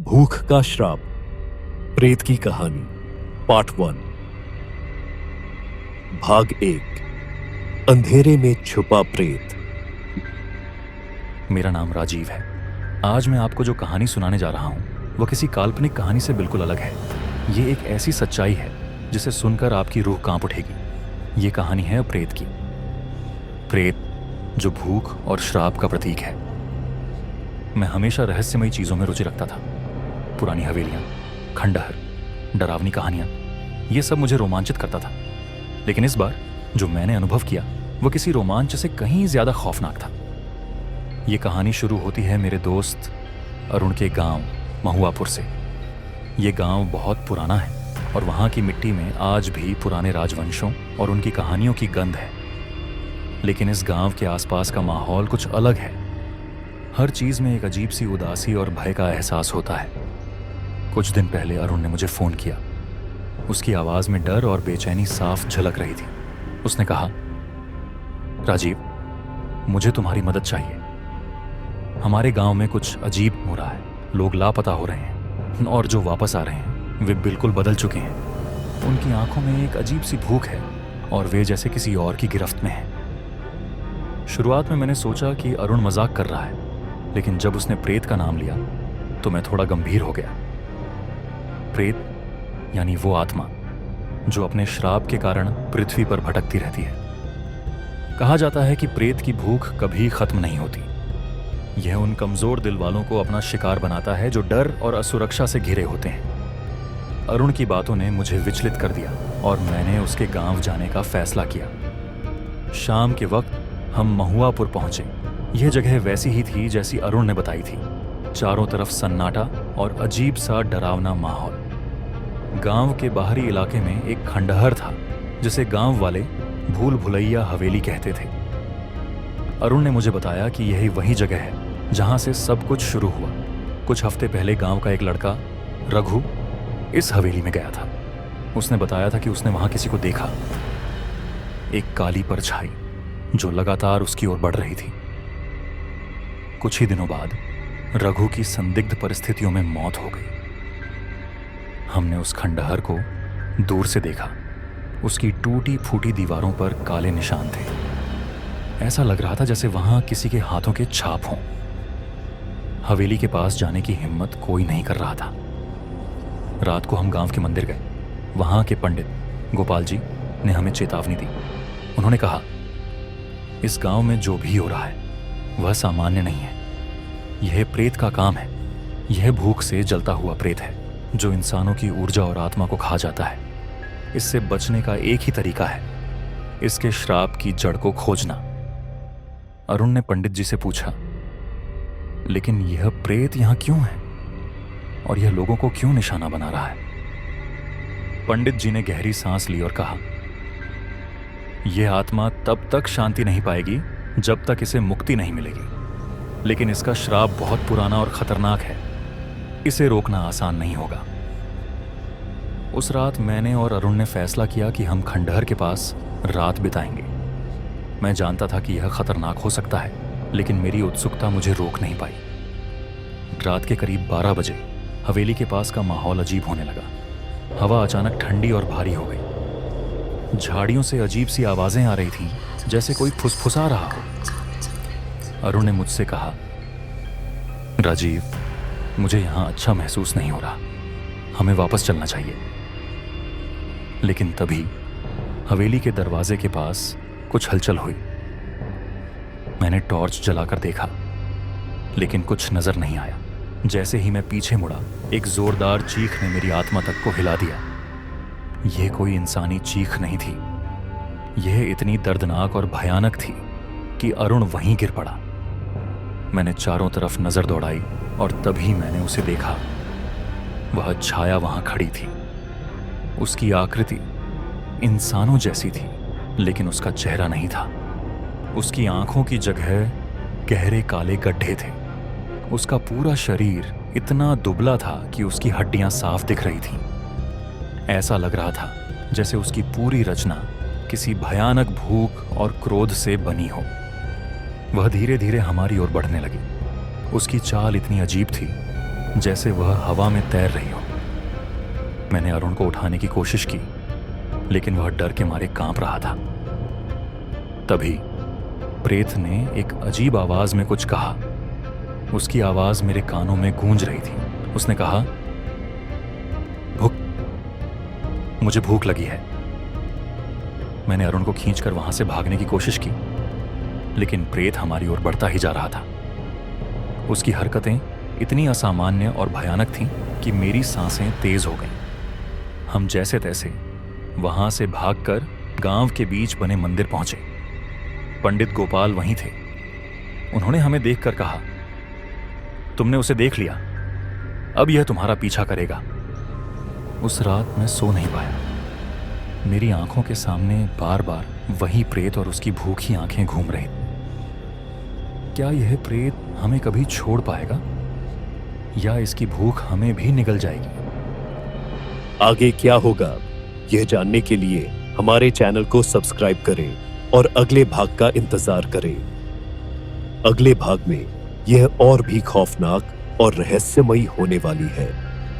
भूख का श्राप, प्रेत की कहानी, पार्ट 1। भाग 1। अंधेरे में छुपा प्रेत। मेरा नाम राजीव है। आज मैं आपको जो कहानी सुनाने जा रहा हूँ वह किसी काल्पनिक कहानी से बिल्कुल अलग है। ये एक ऐसी सच्चाई है जिसे सुनकर आपकी रूह कांप उठेगी। ये कहानी है प्रेत की। प्रेत जो भूख और श्राप का प्रतीक है। मैं हमेशा रहस्यमयी चीज़ों में रुचि रखता था। पुरानी हवेलियाँ, खंडहर, डरावनी कहानियाँ, ये सब मुझे रोमांचित करता था। लेकिन इस बार जो मैंने अनुभव किया वह किसी रोमांच से कहीं ज़्यादा खौफनाक था। ये कहानी शुरू होती है मेरे दोस्त अरुण के गांव महुआपुर से। ये गांव बहुत पुराना है और वहाँ की मिट्टी में आज भी पुराने राजवंशों और उनकी कहानियों की गंध है। लेकिन इस गांव के आसपास का माहौल कुछ अलग है। हर चीज़ में एक अजीब सी उदासी और भय का एहसास होता है। कुछ दिन पहले अरुण ने मुझे फ़ोन किया। उसकी आवाज़ में डर और बेचैनी साफ झलक रही थी। उसने कहा, राजीव, मुझे तुम्हारी मदद चाहिए। हमारे गांव में कुछ अजीब हो रहा है। लोग लापता हो रहे हैं और जो वापस आ रहे हैं वे बिल्कुल बदल चुके हैं। उनकी आंखों में एक अजीब सी भूख है और वे जैसे किसी और की गिरफ्त में हैं। शुरुआत में मैंने सोचा कि अरुण मजाक कर रहा है, लेकिन जब उसने प्रेत का नाम लिया तो मैं थोड़ा गंभीर हो गया। प्रेत यानी वो आत्मा जो अपने श्राप के कारण पृथ्वी पर भटकती रहती है। कहा जाता है कि प्रेत की भूख कभी खत्म नहीं होती। यह उन कमजोर दिल वालों को अपना शिकार बनाता है जो डर और असुरक्षा से घिरे होते हैं। अरुण की बातों ने मुझे विचलित कर दिया और मैंने उसके गांव जाने का फैसला किया। शाम के वक्त हम महुआपुर पहुंचे। यह जगह वैसी ही थी जैसी अरुण ने बताई थी। चारों तरफ सन्नाटा और अजीब सा डरावना माहौल। गांव के बाहरी इलाके में एक खंडहर था जिसे गांव वाले भूल भुलैया हवेली कहते थे। अरुण ने मुझे बताया कि यही वही जगह है जहां से सब कुछ शुरू हुआ। कुछ हफ्ते पहले गांव का एक लड़का रघु इस हवेली में गया था। उसने बताया था कि उसने वहां किसी को देखा, एक काली परछाई जो लगातार उसकी ओर बढ़ रही थी। कुछ ही दिनों बाद रघु की संदिग्ध परिस्थितियों में मौत हो गई। हमने उस खंडहर को दूर से देखा। उसकी टूटी फूटी दीवारों पर काले निशान थे। ऐसा लग रहा था जैसे वहां किसी के हाथों के छाप हों। हवेली के पास जाने की हिम्मत कोई नहीं कर रहा था। रात को हम गांव के मंदिर गए। वहां के पंडित गोपाल जी ने हमें चेतावनी दी। उन्होंने कहा, इस गांव में जो भी हो रहा है वह सामान्य नहीं है। यह प्रेत का काम है। यह भूख से जलता हुआ प्रेत है जो इंसानों की ऊर्जा और आत्मा को खा जाता है। इससे बचने का एक ही तरीका है, इसके श्राप की जड़ को खोजना। अरुण ने पंडित जी से पूछा, लेकिन यह प्रेत यहां क्यों है और यह लोगों को क्यों निशाना बना रहा है? पंडित जी ने गहरी सांस ली और कहा, यह आत्मा तब तक शांति नहीं पाएगी जब तक इसे मुक्ति नहीं मिलेगी। लेकिन इसका श्राप बहुत पुराना और खतरनाक है। इसे रोकना आसान नहीं होगा। उस रात मैंने और अरुण ने फैसला किया कि हम खंडहर के पास रात बिताएंगे। मैं जानता था कि यह खतरनाक हो सकता है, लेकिन मेरी उत्सुकता मुझे रोक नहीं पाई। रात के करीब 12 बजे हवेली के पास का माहौल अजीब होने लगा। हवा अचानक ठंडी और भारी हो गई। झाड़ियों से अजीब सी आवाजें आ रही थीं, जैसे कोई फुसफुसा रहा हो। अरुण ने मुझसे कहा, राजीव, मुझे यहां अच्छा महसूस नहीं हो रहा। हमें वापस चलना चाहिए। लेकिन तभी हवेली के दरवाजे के पास कुछ हलचल हुई। मैंने टॉर्च जलाकर देखा, लेकिन कुछ नजर नहीं आया। जैसे ही मैं पीछे मुड़ा, एक जोरदार चीख ने मेरी आत्मा तक को हिला दिया। यह कोई इंसानी चीख नहीं थी। यह इतनी दर्दनाक और भयानक थी कि अरुण वहीं गिर पड़ा। मैंने चारों तरफ नजर दौड़ाई और तभी मैंने उसे देखा। वह छाया वहां खड़ी थी। उसकी आकृति इंसानों जैसी थी, लेकिन उसका चेहरा नहीं था। उसकी आंखों की जगह गहरे काले गड्ढे थे। उसका पूरा शरीर इतना दुबला था कि उसकी हड्डियां साफ दिख रही थीं। ऐसा लग रहा था जैसे उसकी पूरी रचना किसी भयानक भूख और क्रोध से बनी हो। वह धीरे धीरे हमारी ओर बढ़ने लगी। उसकी चाल इतनी अजीब थी जैसे वह हवा में तैर रही हो। मैंने अरुण को उठाने की कोशिश की, लेकिन वह डर के मारे कांप रहा था। तभी प्रेत ने एक अजीब आवाज में कुछ कहा। उसकी आवाज मेरे कानों में गूंज रही थी। उसने कहा, मुझे भूख लगी है। मैंने अरुण को खींचकर वहां से भागने की कोशिश की, लेकिन प्रेत हमारी ओर बढ़ता ही जा रहा था। उसकी हरकतें इतनी असामान्य और भयानक थीं कि मेरी सांसें तेज हो गईं। हम जैसे तैसे वहां से भागकर गांव के बीच बने मंदिर पहुंचे। पंडित गोपाल वहीं थे। उन्होंने हमें देखकर कहा, तुमने उसे देख लिया, अब यह तुम्हारा पीछा करेगा। उस रात मैं सो नहीं पाया। मेरी आंखों के सामने बार बार वही प्रेत और उसकी भूखी आंखें घूम रही। क्या यह प्रेत हमें कभी छोड़ पाएगा, या इसकी भूख हमें भी निगल जाएगी? आगे क्या होगा, यह जानने के लिए हमारे चैनल को सब्सक्राइब करें और अगले भाग का इंतजार करें। अगले भाग में यह और भी खौफनाक और रहस्यमयी होने वाली है।